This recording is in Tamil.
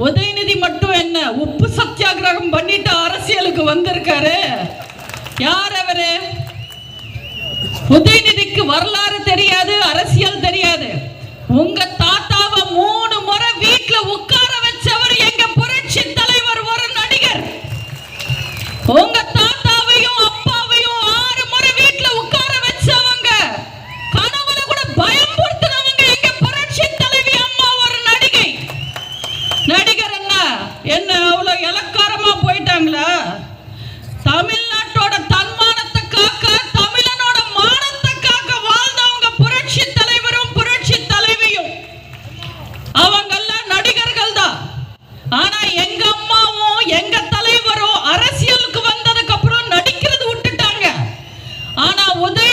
உதயநிதி மட்டும் என்ன உப்பு சத்தியாகிரகம் பண்ணிட்டு அரசியலுக்கு வந்திருக்காரு. யார் அவரு? உதயநிதிக்கு வரலாறு தெரியாது, அரசியல் தெரியாது. உங்க தாத்தாவை 3 முறை வீட்டுல உட்கார வச்சவர் எங்க புரட்சி தலைவர், ஒரு நடிகர். உங்க தாத்தாவையும் அப்பாவையும் 6 முறை வீட்டுல உட்கார வச்சவங்க, கணவனை கூட பயன்படுத்தினவங்க எங்க புரட்சி தலைவி அம்மா, ஒரு நடிகை. நடிகர் என்ன அவ்வளவு இலக்காரமா போயிட்டாங்களா? தமிழ்நாட்டோட தன்மானத்தை காக்க, தமிழனோட மானத்தை காக்க வாழ்ந்தவங்க புரட்சி தலைவரும் புரட்சி தலைவியும். அவங்கெல்லாம் நடிகர்கள் தான். ஆனா எங்க அம்மாவும் எங்க தலைவரும் அரசியலுக்கு வந்ததுக்கு அப்புறம் நடிக்கிறது விட்டுட்டாங்க. ஆனா உதய